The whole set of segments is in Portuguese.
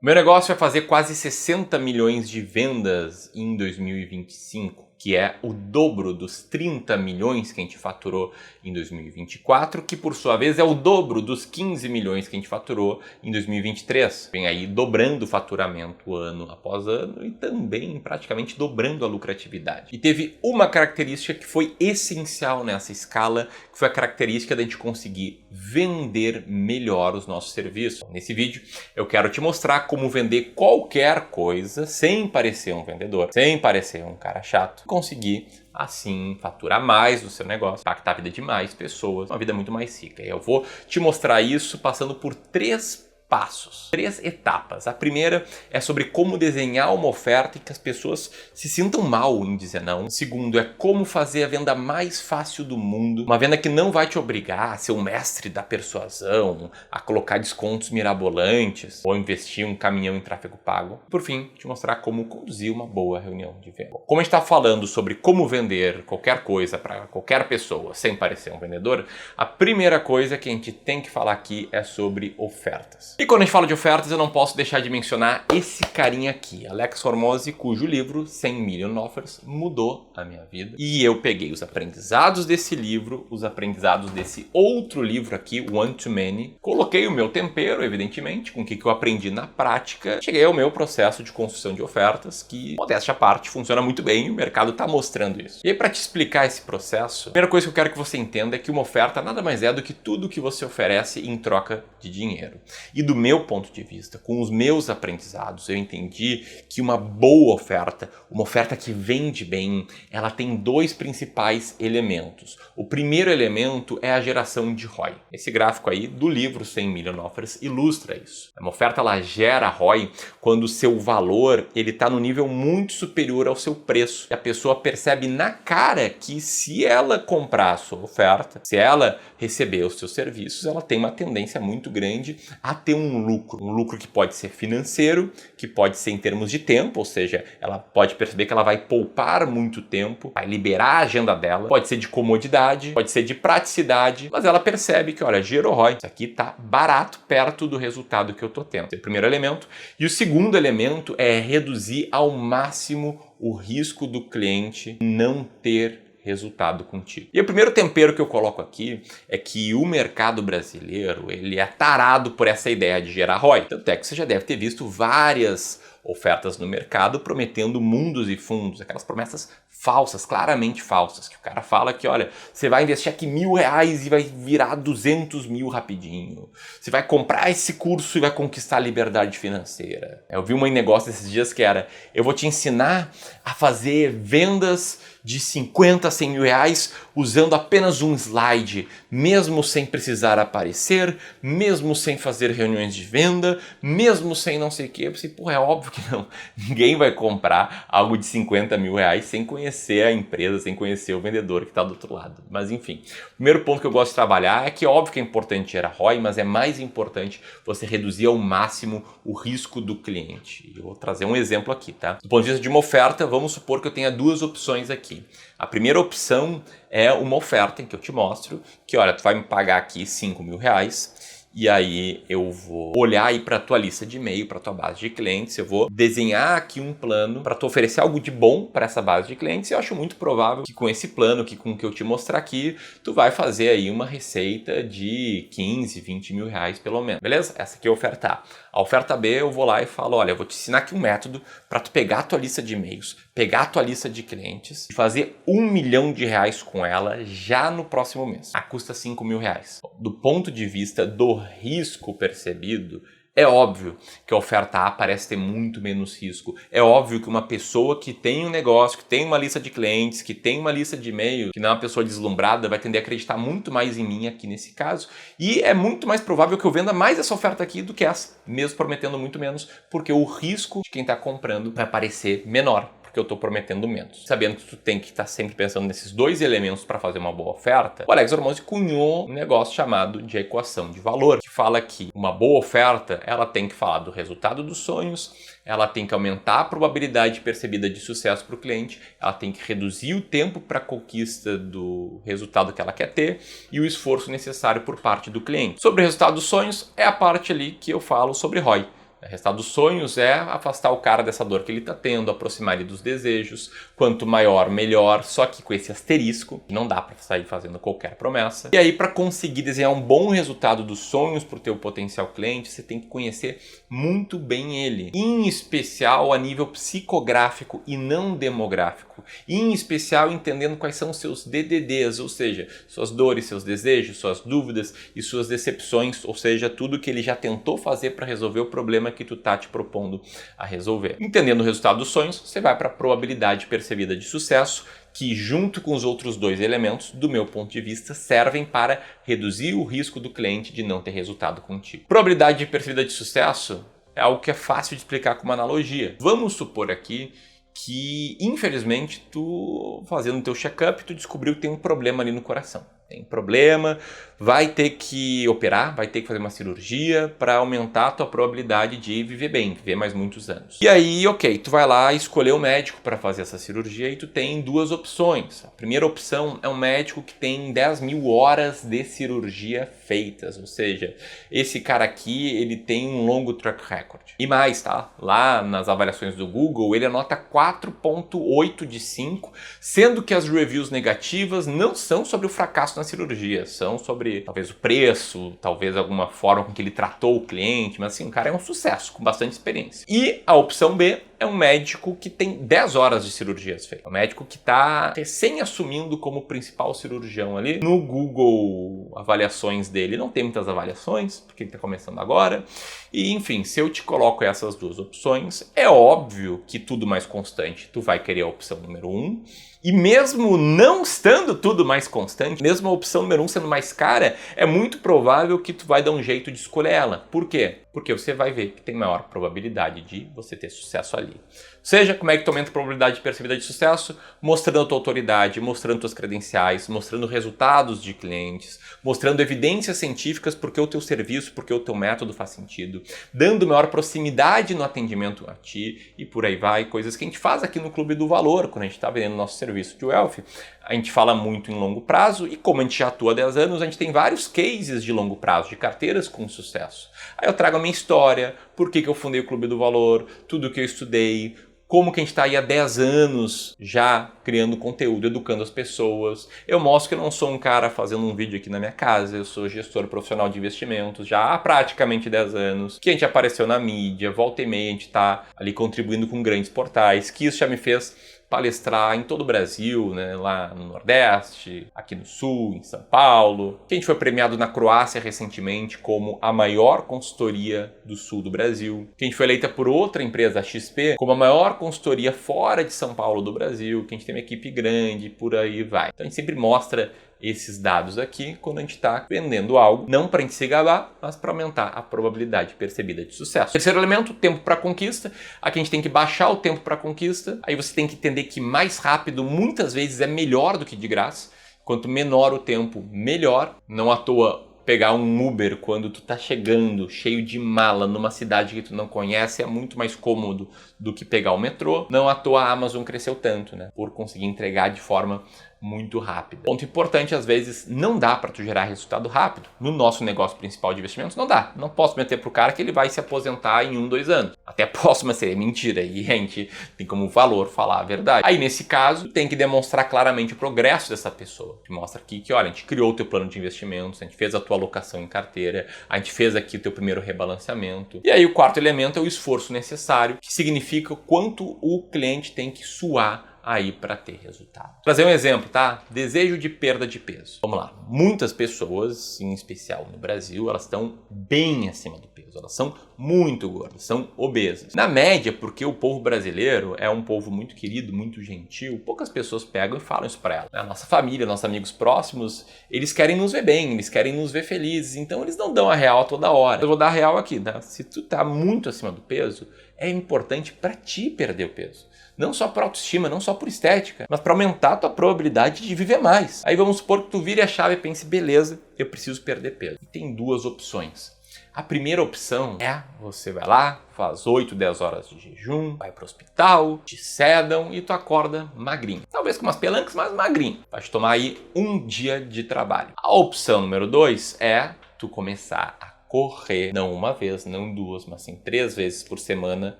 Meu negócio vai fazer quase 60 milhões de vendas em 2025, que é o dobro dos 30 milhões que a gente faturou em 2024, que por sua vez é o dobro dos 15 milhões que a gente faturou em 2023. Vem aí dobrando o faturamento ano após ano e também praticamente dobrando a lucratividade. E teve uma característica que foi essencial nessa escala, que foi a característica da gente conseguir vender melhor os nossos serviços. Nesse vídeo eu quero te mostrar como vender qualquer coisa sem parecer um vendedor, sem parecer um cara chato, conseguir assim faturar mais do seu negócio, impactar a vida de mais pessoas, uma vida muito mais rica. E eu vou te mostrar isso passando por três passos, três etapas. A primeira é sobre como desenhar uma oferta em que as pessoas se sintam mal em dizer não. O segundo é como fazer a venda mais fácil do mundo, uma venda que não vai te obrigar a ser um mestre da persuasão, a colocar descontos mirabolantes ou investir um caminhão em tráfego pago. Por fim, te mostrar como conduzir uma boa reunião de venda. Como a gente está falando sobre como vender qualquer coisa para qualquer pessoa sem parecer um vendedor, a primeira coisa que a gente tem que falar aqui é sobre ofertas. E quando a gente fala de ofertas, eu não posso deixar de mencionar esse carinha aqui, Alex Hormozi, cujo livro 100 Million Offers mudou a minha vida. E eu peguei os aprendizados desse livro, os aprendizados desse outro livro aqui, One to Many, coloquei o meu tempero, evidentemente, com o que eu aprendi na prática, cheguei ao meu processo de construção de ofertas, que, modéstia à parte, funciona muito bem, o mercado está mostrando isso. E aí, para te explicar esse processo, a primeira coisa que eu quero que você entenda é que uma oferta nada mais é do que tudo que você oferece em troca de dinheiro. E do meu ponto de vista, com os meus aprendizados, eu entendi que uma boa oferta, uma oferta que vende bem, ela tem dois principais elementos. O primeiro elemento é a geração de ROI. Esse gráfico aí do livro 100 Million Offers ilustra isso. Uma oferta ela gera ROI quando o seu valor ele está no nível muito superior ao seu preço. E a pessoa percebe na cara que se ela comprar a sua oferta, se ela receber os seus serviços, ela tem uma tendência muito grande a ter um lucro que pode ser financeiro, que pode ser em termos de tempo, ou seja, ela pode perceber que ela vai poupar muito tempo, vai liberar a agenda dela, pode ser de comodidade, pode ser de praticidade, mas ela percebe que, olha, gerou ROI, isso aqui tá barato perto do resultado que eu tô tendo. Esse é o primeiro elemento. E o segundo elemento é reduzir ao máximo o risco do cliente não ter resultado contigo. E o primeiro tempero que eu coloco aqui é que o mercado brasileiro ele é tarado por essa ideia de gerar ROI. Tanto é que você já deve ter visto várias ofertas no mercado prometendo mundos e fundos, aquelas promessas falsas, claramente falsas, que o cara fala que, olha, você vai investir aqui R$1.000 e vai virar 200 mil rapidinho. Você vai comprar esse curso e vai conquistar a liberdade financeira. Eu vi um negócio esses dias que era, eu vou te ensinar a fazer vendas de 50 a 100 mil reais usando apenas um slide, mesmo sem precisar aparecer, mesmo sem fazer reuniões de venda, mesmo sem não sei o que. Eu pensei, porra, é óbvio que não. Ninguém vai comprar algo de 50 mil reais sem conhecer a empresa, sem conhecer o vendedor que está do outro lado. Mas enfim, o primeiro ponto que eu gosto de trabalhar é que óbvio que é importante gerar ROI, mas é mais importante você reduzir ao máximo o risco do cliente. Eu vou trazer um exemplo aqui, tá? Do ponto de vista de uma oferta, vamos supor que eu tenha duas opções aqui. A primeira opção é uma oferta em que eu te mostro que, olha, tu vai me pagar aqui 5 mil reais e aí eu vou olhar aí para a tua lista de e-mail, para a tua base de clientes, eu vou desenhar aqui um plano para tu oferecer algo de bom para essa base de clientes e eu acho muito provável que com esse plano, que com o que eu te mostrar aqui, tu vai fazer aí uma receita de 15, 20 mil reais pelo menos, beleza? Essa aqui é a oferta A. A oferta B eu vou lá e falo, olha, eu vou te ensinar aqui um método para tu pegar a tua lista de e-mails, pegar a tua lista de clientes e fazer R$1 milhão com ela já no próximo mês. A custa 5 mil reais. Do ponto de vista do risco percebido, é óbvio que a oferta A parece ter muito menos risco. É óbvio que uma pessoa que tem um negócio, que tem uma lista de clientes, que tem uma lista de e-mail, que não é uma pessoa deslumbrada, vai tender a acreditar muito mais em mim aqui nesse caso. E é muito mais provável que eu venda mais essa oferta aqui do que essa, mesmo prometendo muito menos, porque o risco de quem está comprando vai parecer menor, porque eu estou prometendo menos. Sabendo que tu tem que estar sempre pensando nesses dois elementos para fazer uma boa oferta, o Alex Hormozi cunhou um negócio chamado de equação de valor, que fala que uma boa oferta ela tem que falar do resultado dos sonhos, ela tem que aumentar a probabilidade percebida de sucesso para o cliente, ela tem que reduzir o tempo para a conquista do resultado que ela quer ter e o esforço necessário por parte do cliente. Sobre o resultado dos sonhos é a parte ali que eu falo sobre ROI. Resultado dos sonhos é afastar o cara dessa dor que ele está tendo, aproximar ele dos desejos. Quanto maior, melhor, só que com esse asterisco, não dá para sair fazendo qualquer promessa. E aí, para conseguir desenhar um bom resultado dos sonhos para o teu potencial cliente, você tem que conhecer muito bem ele, em especial a nível psicográfico e não demográfico, em especial entendendo quais são os seus DDDs, ou seja, suas dores, seus desejos, suas dúvidas e suas decepções, ou seja, tudo que ele já tentou fazer para resolver o problema que tu tá te propondo a resolver. Entendendo o resultado dos sonhos, você vai para a probabilidade percebida de sucesso, que junto com os outros dois elementos, do meu ponto de vista, servem para reduzir o risco do cliente de não ter resultado contigo. Probabilidade percebida de sucesso é algo que é fácil de explicar com uma analogia. Vamos supor aqui que, infelizmente, tu fazendo o teu check-up, tu descobriu que tem um problema ali no coração. Tem problema, vai ter que operar, vai ter que fazer uma cirurgia para aumentar a tua probabilidade de viver bem, viver mais muitos anos. E aí, ok, tu vai lá escolher um médico para fazer essa cirurgia e tu tem duas opções. A primeira opção é um médico que tem 10.000 horas de cirurgia feitas, ou seja, esse cara aqui, ele tem um longo track record. E mais, tá? Lá nas avaliações do Google, ele anota 4.8 de 5, sendo que as reviews negativas não são sobre o fracasso na cirurgia, são sobre talvez o preço, talvez alguma forma com que ele tratou o cliente, mas assim, o cara é um sucesso, com bastante experiência. E a opção B é um médico que tem 10 horas de cirurgias feitas. É um médico que está recém assumindo como principal cirurgião ali. No Google, avaliações dele, não tem muitas avaliações, porque ele está começando agora. E enfim, se eu te coloco essas duas opções, é óbvio que tudo mais constante, tu vai querer a opção número 1. E mesmo não estando tudo mais constante, mesmo a opção número 1 sendo mais cara, é muito provável que tu vai dar um jeito de escolher ela. Por quê? Porque você vai ver que tem maior probabilidade de você ter sucesso ali. Seja, como é que tu aumenta a probabilidade percebida de sucesso? Mostrando a tua autoridade, mostrando tuas credenciais, mostrando resultados de clientes, mostrando evidências científicas porque o teu serviço, porque o teu método faz sentido, dando maior proximidade no atendimento a ti e por aí vai, coisas que a gente faz aqui no Clube do Valor, quando a gente está vendendo nosso serviço de Wealth. A gente fala muito em longo prazo e como a gente já atua há 10 anos, a gente tem vários cases de longo prazo, de carteiras com sucesso. Aí eu trago a minha história, por que eu fundei o Clube do Valor, tudo que eu estudei, como que a gente está aí há 10 anos já criando conteúdo, educando as pessoas. Eu mostro que eu não sou um cara fazendo um vídeo aqui na minha casa, eu sou gestor profissional de investimentos já há praticamente 10 anos, que a gente apareceu na mídia, volta e meia a gente está ali contribuindo com grandes portais, que isso já me fez palestrar em todo o Brasil, né, lá no Nordeste, aqui no Sul, em São Paulo. A gente foi premiado na Croácia recentemente como a maior consultoria do Sul do Brasil. A gente foi eleita por outra empresa, a XP, como a maior consultoria fora de São Paulo do Brasil, que a gente tem uma equipe grande, por aí vai. Então a gente sempre mostra esses dados aqui quando a gente está vendendo algo, não para a gente se gabar, mas para aumentar a probabilidade percebida de sucesso. Terceiro elemento, tempo para conquista. Aqui a gente tem que baixar o tempo para conquista. Aí você tem que entender que mais rápido muitas vezes é melhor do que de graça. Quanto menor o tempo, melhor. Não à toa pegar um Uber quando tu tá chegando cheio de mala numa cidade que tu não conhece é muito mais cômodo do que pegar o metrô. Não à toa a Amazon cresceu tanto, né? Por conseguir entregar de forma muito rápida. Ponto importante, às vezes não dá para tu gerar resultado rápido. No nosso negócio principal de investimentos não dá. Não posso meter pro cara que ele vai se aposentar em 1, 2 anos. Até posso, mas seria mentira. E a gente tem como valor falar a verdade. Aí nesse caso, tem que demonstrar claramente o progresso dessa pessoa. Te mostra aqui que, olha, a gente criou o teu plano de investimentos, a gente fez a tua alocação em carteira, a gente fez aqui o teu primeiro rebalanceamento. E aí o quarto elemento é o esforço necessário, que significa o quanto o cliente tem que suar aí para ter resultado. Vou trazer um exemplo, tá? Desejo de perda de peso. Vamos lá. Muitas pessoas, em especial no Brasil, elas estão bem acima do peso. Elas são muito gordas, são obesas. Na média, porque o povo brasileiro é um povo muito querido, muito gentil, poucas pessoas pegam e falam isso para ela. A nossa família, nossos amigos próximos, eles querem nos ver bem, eles querem nos ver felizes, então eles não dão a real toda hora. Eu vou dar a real aqui, tá? Se tu tá muito acima do peso, é importante para ti perder o peso. Não só por autoestima, não só por estética, mas para aumentar a tua probabilidade de viver mais. Aí vamos supor que tu vire a chave e pense, beleza, eu preciso perder peso. E tem duas opções. A primeira opção é, você vai lá, faz 8, 10 horas de jejum, vai para o hospital, te sedam e tu acorda magrinho. Talvez com umas pelancas, mas magrinho. Vai te tomar aí um dia de trabalho. A opção número 2 é tu começar a correr, não uma vez, não duas, mas sim 3 vezes por semana,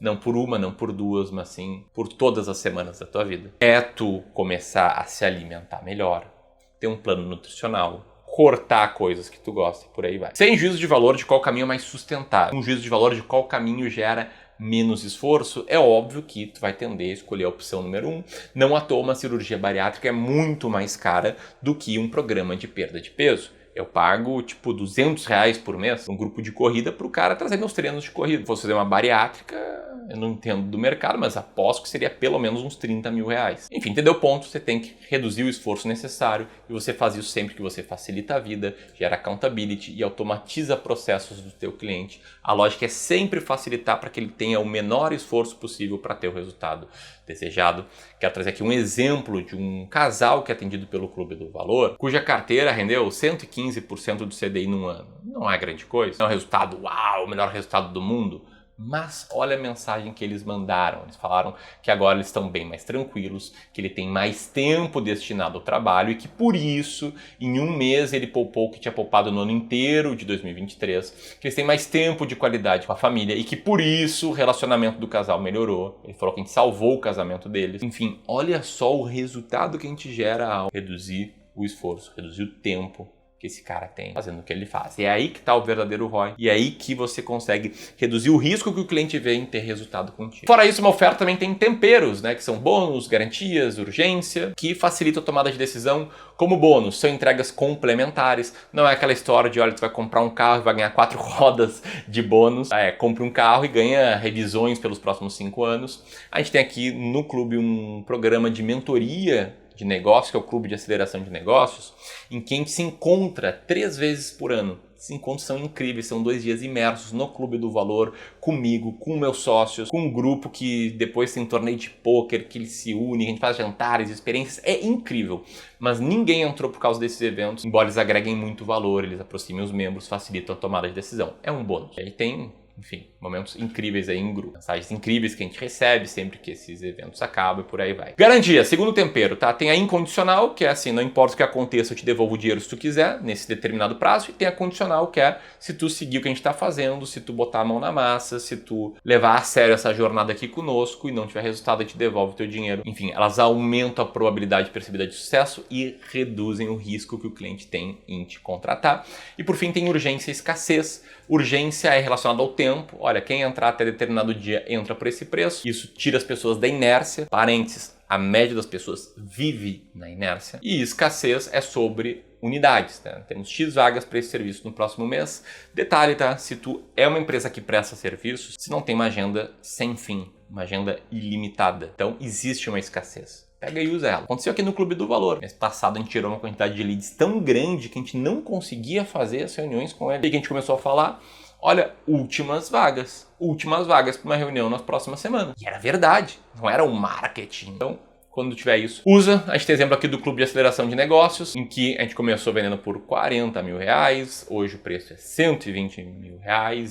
não por uma, não por duas, mas sim por todas as semanas da tua vida. É tu começar a se alimentar melhor, ter um plano nutricional, cortar coisas que tu gosta e por aí vai. Sem juízo de valor de qual caminho é mais sustentável, um juízo de valor de qual caminho gera menos esforço, é óbvio que tu vai tender a escolher a opção número 1. Não à toa, uma cirurgia bariátrica é muito mais cara do que um programa de perda de peso. Eu pago, tipo, R$200 por mês um grupo de corrida para o cara trazer meus treinos de corrida. Se fosse fazer uma bariátrica, eu não entendo do mercado, mas aposto que seria pelo menos uns R$30 mil. Enfim, entendeu o ponto? Você tem que reduzir o esforço necessário e você faz isso sempre que você facilita a vida, gera accountability e automatiza processos do teu cliente. A lógica é sempre facilitar para que ele tenha o menor esforço possível para ter o resultado desejado. Quero trazer aqui um exemplo de um casal que é atendido pelo Clube do Valor, cuja carteira rendeu 115% do CDI num ano. Não é grande coisa, não é um resultado, uau, o melhor resultado do mundo. Mas olha a mensagem que eles mandaram. Eles falaram que agora eles estão bem mais tranquilos, que ele tem mais tempo destinado ao trabalho e que por isso, em um mês, ele poupou o que tinha poupado no ano inteiro de 2023, que eles têm mais tempo de qualidade com a família e que por isso o relacionamento do casal melhorou. Ele falou que a gente salvou o casamento deles. Enfim, olha só o resultado que a gente gera ao reduzir o esforço, reduzir o tempo que esse cara tem fazendo o que ele faz. E é aí que está o verdadeiro ROI. E é aí que você consegue reduzir o risco que o cliente vê em ter resultado contigo. Fora isso, uma oferta também tem temperos, né? Que são bônus, garantias, urgência, que facilitam a tomada de decisão. Como bônus, são entregas complementares. Não é aquela história de, olha, tu vai comprar um carro e vai ganhar 4 rodas de bônus. Compre um carro e ganha revisões pelos próximos 5 anos. A gente tem aqui no clube um programa de mentoria de negócio, que é o Clube de Aceleração de Negócios, em que a gente se encontra 3 vezes por ano. Esses encontros são incríveis, são 2 dias imersos no Clube do Valor, comigo, com meus sócios, com um grupo que depois tem torneio de pôquer, que eles se unem, a gente faz jantares, experiências, é incrível. Mas ninguém entrou por causa desses eventos, embora eles agreguem muito valor, eles aproximem os membros, facilitam a tomada de decisão. É um bônus. E aí tem, enfim, momentos incríveis aí em grupo. Mensagens incríveis que a gente recebe sempre que esses eventos acabam e por aí vai. Garantia, segundo tempero, tá? Tem a incondicional, que é assim, não importa o que aconteça, eu te devolvo o dinheiro se tu quiser, nesse determinado prazo. E tem a condicional, que é se tu seguir o que a gente tá fazendo, se tu botar a mão na massa, se tu levar a sério essa jornada aqui conosco e não tiver resultado, a gente devolve o teu dinheiro. Enfim, elas aumentam a probabilidade percebida de sucesso e reduzem o risco que o cliente tem em te contratar. E por fim, tem urgência e escassez. Urgência é relacionada ao tempo. Olha, quem entrar até determinado dia entra por esse preço. Isso tira as pessoas da inércia. Parênteses, a média das pessoas vive na inércia. E escassez é sobre unidades, né? Temos X vagas para esse serviço no próximo mês. Detalhe, tá? Se tu é uma empresa que presta serviços, você não tem uma agenda sem fim, uma agenda ilimitada. Então, existe uma escassez. Pega e usa ela. Aconteceu aqui no Clube do Valor. Mês passado a gente tirou uma quantidade de leads tão grande que a gente não conseguia fazer as reuniões com ele. E que a gente começou a falar, olha, últimas vagas para uma reunião nas próximas semanas. E era verdade, não era um marketing. Então, quando tiver isso, usa. A gente tem exemplo aqui do Clube de Aceleração de Negócios, em que a gente começou vendendo por R$40 mil, hoje o preço é R$120 mil,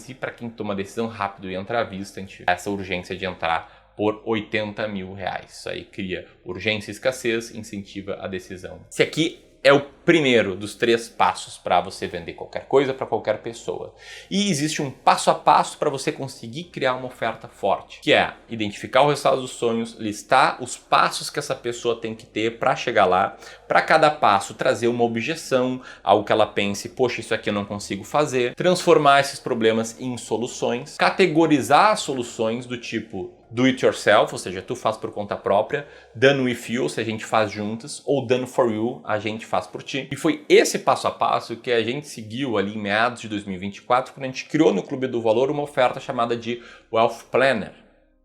e para quem toma decisão rápido e entra à vista, a gente tem essa urgência de entrar por R$80 mil. Isso aí cria urgência e escassez, incentiva a decisão. Esse aqui é o primeiro dos 3 passos para você vender qualquer coisa para qualquer pessoa. E existe um passo a passo para você conseguir criar uma oferta forte, que é identificar o resultado dos sonhos, listar os passos que essa pessoa tem que ter para chegar lá, para cada passo trazer uma objeção, algo que ela pense, poxa, isso aqui eu não consigo fazer, transformar esses problemas em soluções, categorizar as soluções do tipo do it yourself, ou seja, tu faz por conta própria, done with you, se a gente faz juntas, ou done for you, a gente faz por ti. E foi esse passo a passo que a gente seguiu ali em meados de 2024, quando a gente criou no Clube do Valor uma oferta chamada de Wealth Planner.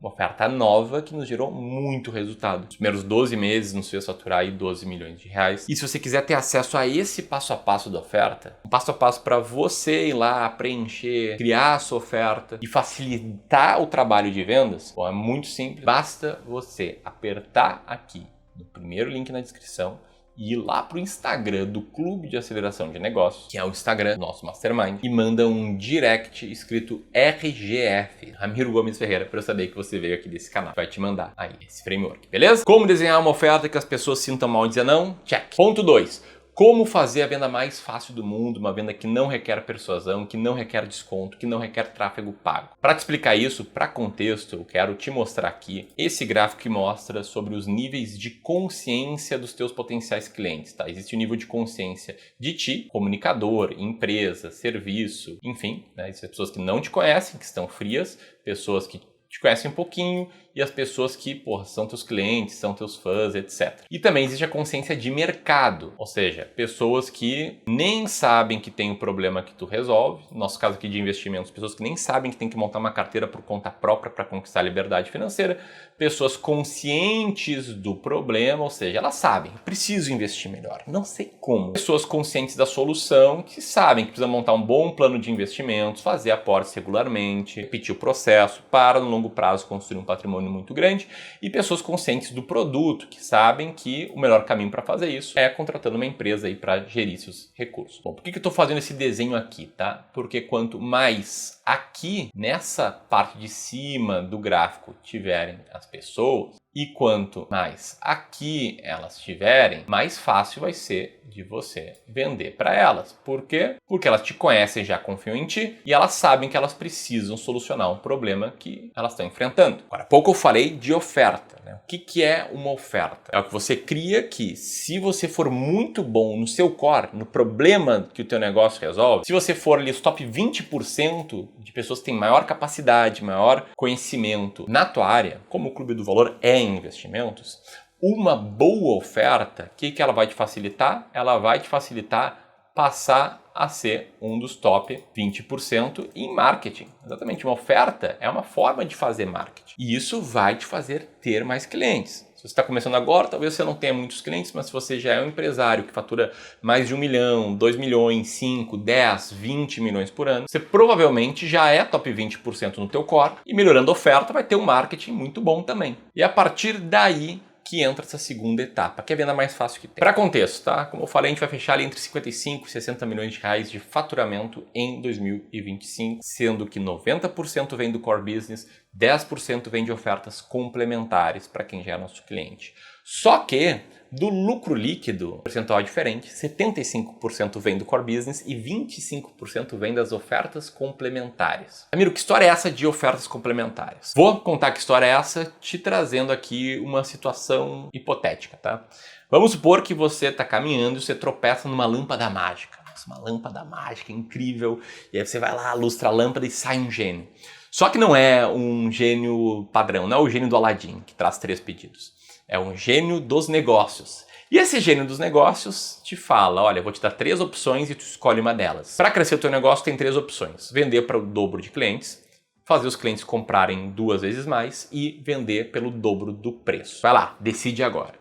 Uma oferta nova que nos gerou muito resultado. Os primeiros 12 meses nos fez faturar aí R$12 milhões. E se você quiser ter acesso a esse passo a passo da oferta, um passo a passo para você ir lá, preencher, criar a sua oferta e facilitar o trabalho de vendas, bom, é muito simples. Basta você apertar aqui no primeiro link na descrição e ir lá pro Instagram do Clube de Aceleração de Negócios, que é o Instagram do nosso Mastermind, e manda um direct escrito RGF, Ramiro Gomes Ferreira, para eu saber que você veio aqui desse canal. Vai te mandar aí esse framework, beleza? Como desenhar uma oferta que as pessoas sintam mal e dizer não? Check. Ponto 2. como fazer a venda mais fácil do mundo, uma venda que não requer persuasão, que não requer desconto, que não requer tráfego pago. Para te explicar isso, para contexto, eu quero te mostrar aqui esse gráfico que mostra sobre os níveis de consciência dos teus potenciais clientes. Tá? Existe o nível de consciência de ti, comunicador, empresa, serviço, enfim, né? Existem pessoas que não te conhecem, que estão frias, pessoas que te conhecem um pouquinho e as pessoas que, são teus clientes, são teus fãs, etc. E também existe a consciência de mercado, ou seja, pessoas que nem sabem que tem o problema que tu resolve, no nosso caso aqui de investimentos, pessoas que nem sabem que tem que montar uma carteira por conta própria para conquistar a liberdade financeira, pessoas conscientes do problema, ou seja, elas sabem, eu preciso investir melhor, não sei como. Pessoas conscientes da solução, que sabem que precisa montar um bom plano de investimentos, fazer aportes regularmente, repetir o processo para, no longo prazo, construir um patrimônio muito grande, e pessoas conscientes do produto, que sabem que o melhor caminho para fazer isso é contratando uma empresa aí para gerir seus recursos. Bom, por que eu estou fazendo esse desenho aqui, tá? Porque quanto mais aqui, nessa parte de cima do gráfico, tiverem as pessoas, e quanto mais aqui elas tiverem, mais fácil vai ser de você vender para elas. Por quê? Porque elas te conhecem, já confiam em ti e elas sabem que elas precisam solucionar um problema que elas estão enfrentando. Agora, há pouco eu falei de oferta, né? O que é uma oferta? É o que você cria que, se você for muito bom no seu core, no problema que o teu negócio resolve, se você for ali os top 20% de pessoas que têm maior capacidade, maior conhecimento na tua área, como o Clube do Valor é em investimentos, uma boa oferta, o que ela vai te facilitar? Ela vai te facilitar passar a ser um dos top 20% em marketing. Exatamente, uma oferta é uma forma de fazer marketing. E isso vai te fazer ter mais clientes. Se você está começando agora, talvez você não tenha muitos clientes, mas se você já é um empresário que fatura mais de 1 milhão, 2 milhões, 5, 10, 20 milhões por ano, você provavelmente já é top 20% no teu core e melhorando a oferta vai ter um marketing muito bom também. E a partir daí que entra essa segunda etapa, que é a venda mais fácil que tem. Para contexto, tá? Como eu falei, a gente vai fechar ali entre 55 e 60 milhões de reais de faturamento em 2025, sendo que 90% vem do core business, 10% vem de ofertas complementares para quem já é nosso cliente. Só que do lucro líquido, o percentual é diferente, 75% vem do core business e 25% vem das ofertas complementares. Ramiro, que história é essa de ofertas complementares? Vou contar que história é essa te trazendo aqui uma situação hipotética, tá? Vamos supor que você está caminhando e você tropeça numa lâmpada mágica. Nossa, uma lâmpada mágica incrível, e aí você vai lá, lustra a lâmpada e sai um gênio. Só que não é um gênio padrão, não é o gênio do Aladim, que traz 3 pedidos. É um gênio dos negócios. E esse gênio dos negócios te fala, olha, eu vou te dar 3 opções e tu escolhe uma delas. Para crescer o teu negócio tem 3 opções. Vender para o dobro de clientes, fazer os clientes comprarem 2 vezes mais e vender pelo dobro do preço. Vai lá, decide agora.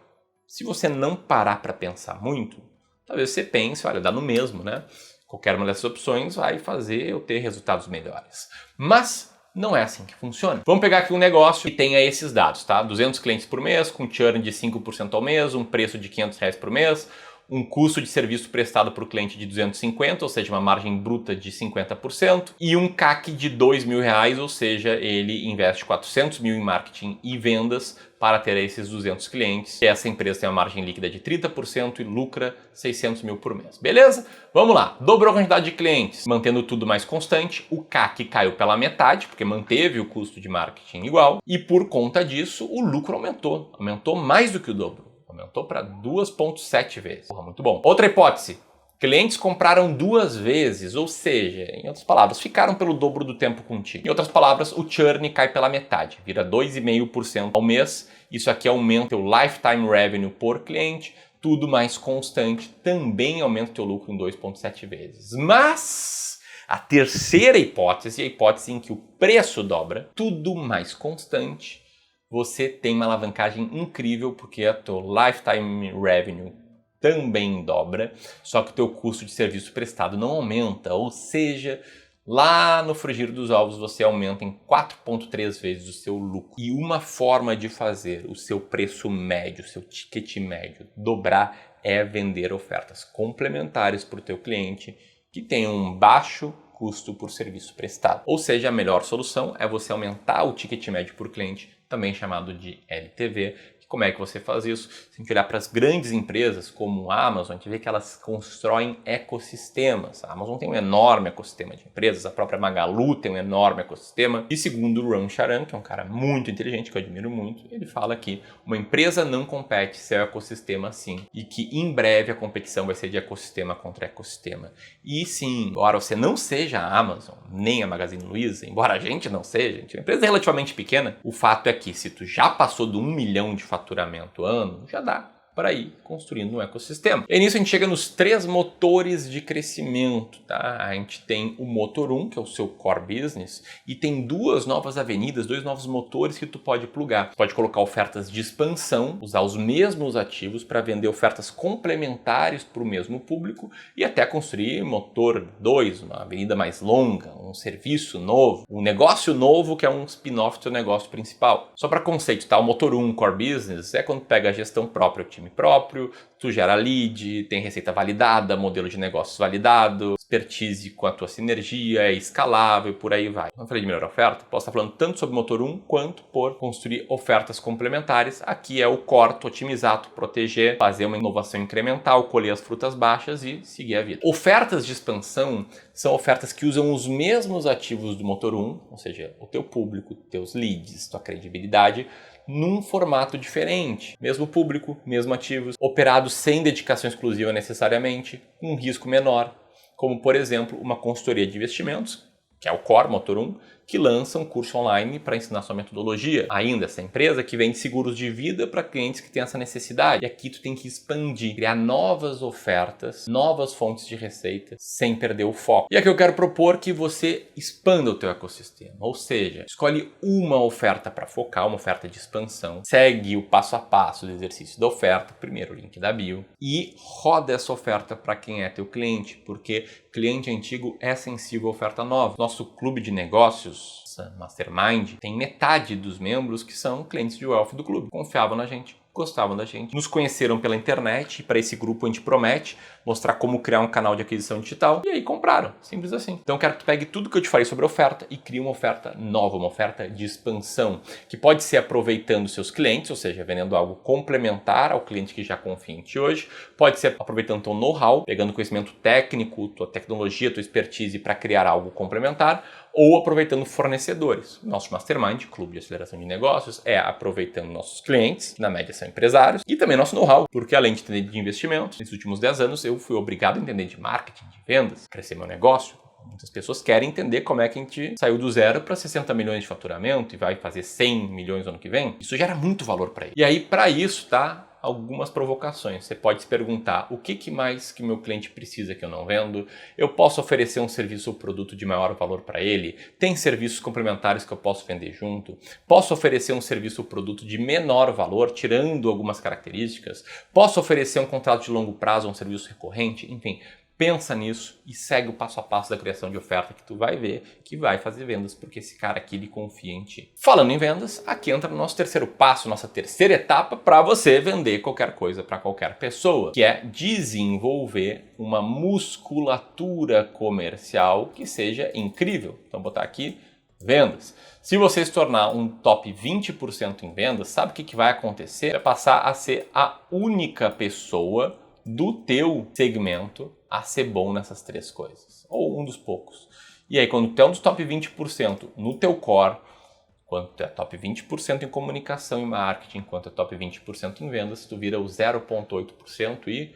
Se você não parar para pensar muito, talvez você pense, olha, dá no mesmo, né? Qualquer uma dessas opções vai fazer eu ter resultados melhores. Mas não é assim que funciona. Vamos pegar aqui um negócio que tenha esses dados, tá? 200 clientes por mês, com churn de 5% ao mês, um preço de R$500 por mês, um custo de serviço prestado para o cliente de 250, ou seja, uma margem bruta de 50%, e um CAC de R$2.000, ou seja, ele investe 400 mil em marketing e vendas para ter esses 200 clientes. E essa empresa tem uma margem líquida de 30% e lucra 600 mil por mês. Beleza? Vamos lá. Dobrou a quantidade de clientes, mantendo tudo mais constante. O CAC caiu pela metade, porque manteve o custo de marketing igual. E por conta disso, o lucro aumentou. Aumentou mais do que o dobro. Aumentou para 2,7 vezes. Porra, muito bom. Outra hipótese. Clientes compraram 2 vezes, ou seja, em outras palavras, ficaram pelo dobro do tempo contigo. Em outras palavras, o churn cai pela metade, vira 2,5% ao mês. Isso aqui aumenta o lifetime revenue por cliente, tudo mais constante, também aumenta o teu lucro em 2,7 vezes. Mas a terceira hipótese, a hipótese em que o preço dobra, tudo mais constante, você tem uma alavancagem incrível porque a teu lifetime revenue também dobra, só que o teu custo de serviço prestado não aumenta, ou seja, lá no frigir dos ovos você aumenta em 4,3 vezes o seu lucro. E uma forma de fazer o seu preço médio, o seu ticket médio dobrar é vender ofertas complementares para o teu cliente que tem um baixo custo por serviço prestado. Ou seja, a melhor solução é você aumentar o ticket médio por cliente, também chamado de LTV, que Como é que você faz isso? Se a gente olhar para as grandes empresas como a Amazon, a gente vê que elas constroem ecossistemas. A Amazon tem um enorme ecossistema de empresas, a própria Magalu tem um enorme ecossistema. E segundo o Ram Charan, que é um cara muito inteligente, que eu admiro muito, ele fala que uma empresa não compete se é o ecossistema sim. E que em breve a competição vai ser de ecossistema contra ecossistema. E sim, embora você não seja a Amazon, nem a Magazine Luiza, embora a gente não seja, a gente é uma empresa relativamente pequena, o fato é que se tu já passou do 1 milhão de faturamento ano, já dá para ir construindo um ecossistema. E nisso a gente chega nos 3 motores de crescimento, tá? A gente tem o motor 1, que é o seu core business, e tem 2 novas avenidas, 2 novos motores que tu pode plugar. Tu pode colocar ofertas de expansão, usar os mesmos ativos para vender ofertas complementares para o mesmo público e até construir motor 2, uma avenida mais longa, um serviço novo, um negócio novo que é um spin-off do teu negócio principal. Só para conceito, tá? O motor 1, core business, é quando pega a gestão própria, o time próprio, tu gera lead, tem receita validada, modelo de negócios validado, expertise com a tua sinergia, é escalável e por aí vai. Não falei de melhor oferta? Posso estar falando tanto sobre motor 1 quanto por construir ofertas complementares. Aqui é o core, tu otimizar, tu proteger, fazer uma inovação incremental, colher as frutas baixas e seguir a vida. Ofertas de expansão são ofertas que usam os mesmos ativos do motor 1, ou seja, o teu público, teus leads, tua credibilidade, num formato diferente. Mesmo público, mesmo ativos, operados sem dedicação exclusiva necessariamente, com um risco menor, como por exemplo uma consultoria de investimentos, que é o core, motor 1, que lança um curso online para ensinar sua metodologia. Ainda essa empresa que vende seguros de vida para clientes que têm essa necessidade. E aqui tu tem que expandir, criar novas ofertas, novas fontes de receita, sem perder o foco. E aqui eu quero propor que você expanda o teu ecossistema. Ou seja, escolhe uma oferta para focar, uma oferta de expansão. Segue o passo a passo do exercício da oferta, primeiro o link da bio. E roda essa oferta para quem é teu cliente, porque cliente antigo é sensível à oferta nova. Nosso clube de negócios, Mastermind, tem metade dos membros que são clientes de wealth do clube. Confiavam na gente, gostavam da gente, nos conheceram pela internet e para esse grupo a gente promete mostrar como criar um canal de aquisição digital e aí compraram, simples assim. Então eu quero que tu pegue tudo que eu te falei sobre oferta e crie uma oferta nova, uma oferta de expansão, que pode ser aproveitando seus clientes, ou seja, vendendo algo complementar ao cliente que já confia em ti hoje, pode ser aproveitando teu know-how, pegando conhecimento técnico, tua tecnologia, tua expertise para criar algo complementar, ou aproveitando fornecedores. Nosso Mastermind, Clube de Aceleração de Negócios, é aproveitando nossos clientes, que na média são empresários, e também nosso know-how, porque além de entender de investimentos, nesses últimos 10 anos eu fui obrigado a entender de marketing, de vendas, crescer meu negócio. Muitas pessoas querem entender como é que a gente saiu do 0 para 60 milhões de faturamento e vai fazer 100 milhões no ano que vem. Isso gera muito valor para ele. E aí, para isso, tá? Algumas provocações. Você pode se perguntar o que mais que meu cliente precisa que eu não vendo? Eu posso oferecer um serviço ou produto de maior valor para ele? Tem serviços complementares que eu posso vender junto? Posso oferecer um serviço ou produto de menor valor, tirando algumas características? Posso oferecer um contrato de longo prazo ou um serviço recorrente? Enfim, pensa nisso e segue o passo a passo da criação de oferta que tu vai ver que vai fazer vendas, porque esse cara aqui ele confia em ti. Falando em vendas, aqui entra o nosso terceiro passo, nossa terceira etapa para você vender qualquer coisa para qualquer pessoa, que é desenvolver uma musculatura comercial que seja incrível. Então vou botar aqui vendas. Se você se tornar um top 20% em vendas, sabe o que vai acontecer? Vai passar a ser a única pessoa do teu segmento a ser bom nessas 3 coisas, ou um dos poucos. E aí, quando tu é um dos top 20% no teu core, quando tu é top 20% em comunicação e marketing, enquanto é top 20% em vendas, tu vira o 0,8% e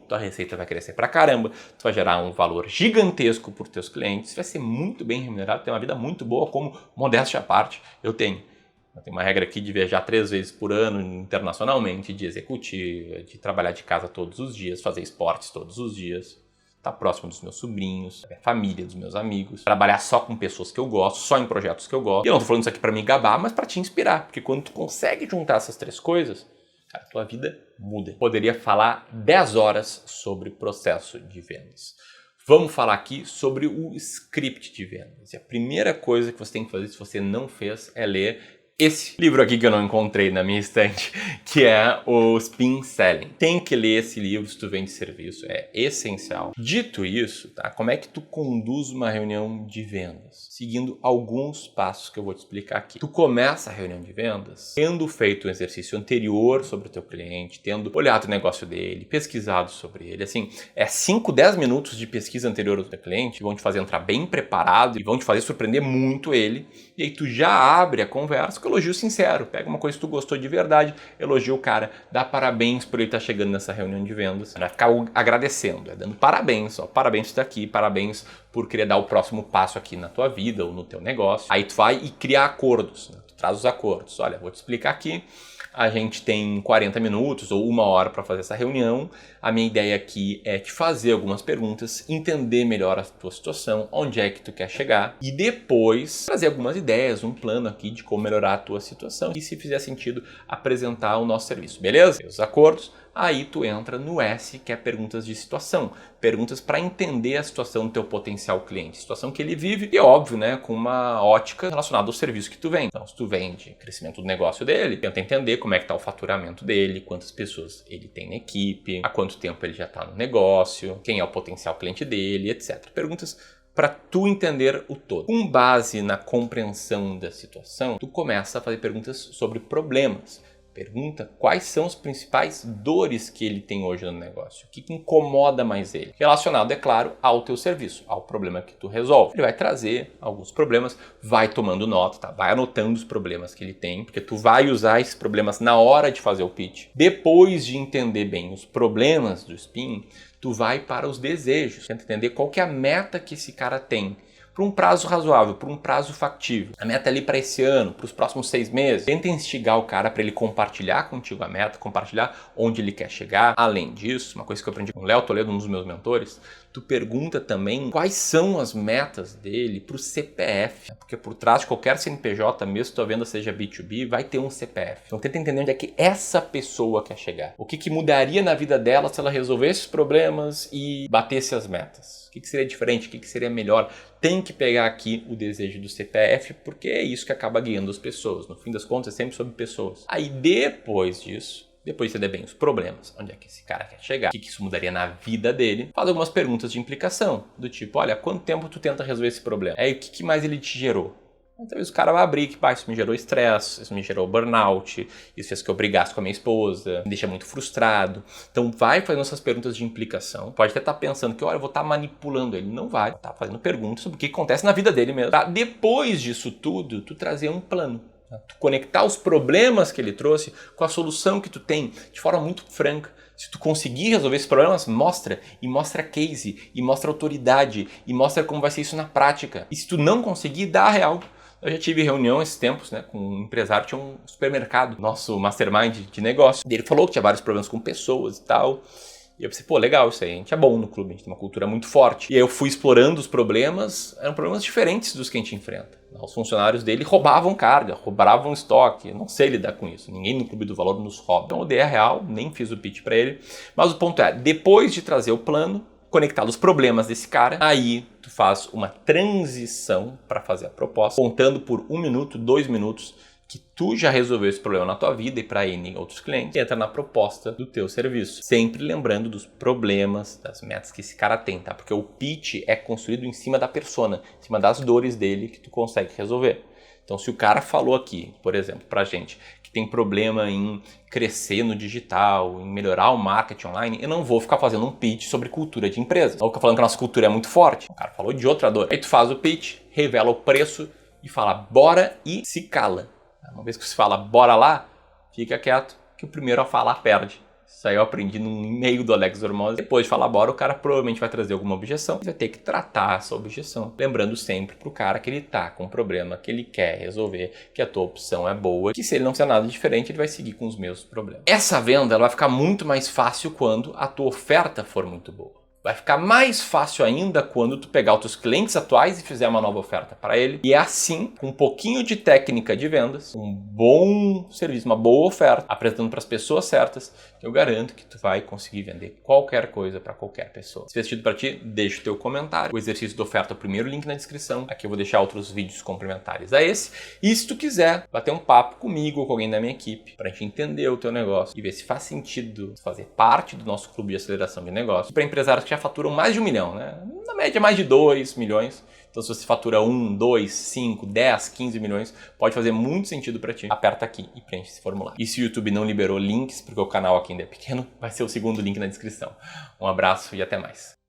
tua receita vai crescer pra caramba, tu vai gerar um valor gigantesco por teus clientes, vai ser muito bem remunerado, ter uma vida muito boa, como modéstia à parte eu tenho. Eu tenho uma regra aqui de viajar 3 vezes por ano internacionalmente, de executiva, de trabalhar de casa todos os dias, fazer esportes todos os dias, estar próximo dos meus sobrinhos, da minha família, dos meus amigos, trabalhar só com pessoas que eu gosto, só em projetos que eu gosto. E eu não tô falando isso aqui para me gabar, mas para te inspirar, porque quando tu consegue juntar essas 3 coisas, cara, tua vida muda. Poderia falar 10 horas sobre processo de vendas. Vamos falar aqui sobre o script de vendas. E a primeira coisa que você tem que fazer, se você não fez, é ler esse livro aqui que eu não encontrei na minha estante, que é o Spin Selling. Tem que ler esse livro se tu vende serviço, é essencial. Dito isso, tá? Como é que tu conduz uma reunião de vendas? Seguindo alguns passos que eu vou te explicar aqui. Tu começa a reunião de vendas tendo feito um exercício anterior sobre o teu cliente, tendo olhado o negócio dele, pesquisado sobre ele. Assim, 5, 10 minutos de pesquisa anterior do teu cliente que vão te fazer entrar bem preparado e vão te fazer surpreender muito ele. E aí tu já abre a conversa com elogio sincero. Pega uma coisa que tu gostou de verdade, elogia o cara, dá parabéns por ele estar chegando nessa reunião de vendas. Não vai ficar agradecendo, dando parabéns, ó, parabéns por estar aqui, parabéns por querer dar o próximo passo aqui na tua vida ou no teu negócio. Aí tu vai e cria acordos, né? Tu traz os acordos. Olha, vou te explicar aqui. A gente tem 40 minutos ou 1 hora para fazer essa reunião. A minha ideia aqui é te fazer algumas perguntas, entender melhor a tua situação, onde é que tu quer chegar e depois trazer algumas ideias, um plano aqui de como melhorar a tua situação e, se fizer sentido, apresentar o nosso serviço, beleza? Os acordos. Aí tu entra no S, que é perguntas de situação. Perguntas para entender a situação do teu potencial cliente, situação que ele vive e, óbvio, né, com uma ótica relacionada ao serviço que tu vende. Então, se tu vende crescimento do negócio dele, tenta entender como é que está o faturamento dele, quantas pessoas ele tem na equipe, há quanto tempo ele já está no negócio, quem é o potencial cliente dele, etc. Perguntas para tu entender o todo. Com base na compreensão da situação, tu começa a fazer perguntas sobre problemas. Pergunta quais são as principais dores que ele tem hoje no negócio, o que incomoda mais ele, relacionado, é claro, ao teu serviço, ao problema que tu resolve. Ele vai trazer alguns problemas, vai tomando nota, tá? Vai anotando os problemas que ele tem, porque tu vai usar esses problemas na hora de fazer o pitch. Depois de entender bem os problemas do Spin, tu vai para os desejos, tenta entender qual que é a meta que esse cara tem, por um prazo razoável, por um prazo factível. A meta é ali para esse ano, para os próximos 6 meses. Tenta instigar o cara para ele compartilhar contigo a meta, compartilhar onde ele quer chegar. Além disso, uma coisa que eu aprendi com o Léo Toledo, um dos meus mentores, tu pergunta também quais são as metas dele para o CPF. Porque por trás de qualquer CNPJ, mesmo que tua venda seja B2B, vai ter um CPF. Então tenta entender onde é que essa pessoa quer chegar. O que mudaria na vida dela se ela resolvesse os problemas e batesse as metas. O que seria diferente? O que seria melhor? Tem que pegar aqui o desejo do CPF, porque é isso que acaba guiando as pessoas. No fim das contas, é sempre sobre pessoas. Aí depois disso, depois de entender bem os problemas, onde é que esse cara quer chegar, o que isso mudaria na vida dele, faz algumas perguntas de implicação, do tipo, olha, há quanto tempo tu tenta resolver esse problema? Aí o que mais ele te gerou? Talvez o cara vai abrir que, isso me gerou estresse, isso me gerou burnout, isso fez que eu brigasse com a minha esposa, me deixa muito frustrado. Então vai fazendo essas perguntas de implicação. Pode até estar pensando que, olha, eu vou estar manipulando ele. Não vai. Tá fazendo perguntas sobre o que acontece na vida dele mesmo. Tá? Depois disso tudo, tu trazer um plano. Tá? Tu conectar os problemas que ele trouxe com a solução que tu tem de forma muito franca. Se tu conseguir resolver esses problemas, mostra. E mostra case, e mostra autoridade, e mostra como vai ser isso na prática. E se tu não conseguir, dá a real. Eu já tive reunião esses tempos, né, com um empresário, tinha um supermercado, nosso mastermind de negócio. E ele falou que tinha vários problemas com pessoas e tal. E eu pensei, pô, legal isso aí, a gente é bom no clube, a gente tem uma cultura muito forte. E aí eu fui explorando os problemas, eram problemas diferentes dos que a gente enfrenta. Os funcionários dele roubavam carga, roubavam estoque, eu não sei lidar com isso, ninguém no Clube do Valor nos rouba. Então eu dei a real, nem fiz o pitch para ele. Mas o ponto é, depois de trazer o plano, conectar os problemas desse cara, aí tu faz uma transição para fazer a proposta, contando por 1 minuto, 2 minutos, que tu já resolveu esse problema na tua vida e para N outros clientes, entra na proposta do teu serviço. Sempre lembrando dos problemas, das metas que esse cara tem, tá? Porque o pitch é construído em cima da persona, em cima das dores dele que tu consegue resolver. Então, se o cara falou aqui, por exemplo, pra gente, que tem problema em crescer no digital, em melhorar o marketing online, eu não vou ficar fazendo um pitch sobre cultura de empresa. Eu vou ficar falando que a nossa cultura é muito forte. O cara falou de outra dor. Aí tu faz o pitch, revela o preço e fala, bora, e se cala. Uma vez que você fala, bora lá, fica quieto, que o primeiro a falar perde. Isso aí eu aprendi num e-mail do Alex Hormozzi. Depois de falar bora, o cara provavelmente vai trazer alguma objeção. Você vai ter que tratar essa objeção. Lembrando sempre pro cara que ele tá com um problema, que ele quer resolver, que a tua opção é boa, que se ele não fizer nada diferente, ele vai seguir com os mesmos problemas. Essa venda ela vai ficar muito mais fácil quando a tua oferta for muito boa. Vai ficar mais fácil ainda quando tu pegar os teus clientes atuais e fizer uma nova oferta para ele. E é assim, com um pouquinho de técnica de vendas, um bom serviço, uma boa oferta, apresentando para as pessoas certas, que eu garanto que tu vai conseguir vender qualquer coisa para qualquer pessoa. Se fez sentido para ti, deixa o teu comentário. O exercício da oferta é o primeiro link na descrição. Aqui eu vou deixar outros vídeos complementares a esse. E se tu quiser bater um papo comigo ou com alguém da minha equipe, para a gente entender o teu negócio e ver se faz sentido fazer parte do nosso clube de aceleração de negócio, para empresários que já faturam mais de 1 milhão, né? Na média mais de 2 milhões. Então se você fatura 1, 2, 5, 10, 15 milhões, pode fazer muito sentido para ti. Aperta aqui e preenche esse formulário. E se o YouTube não liberou links, porque o canal aqui ainda é pequeno, vai ser o segundo link na descrição. Um abraço e até mais.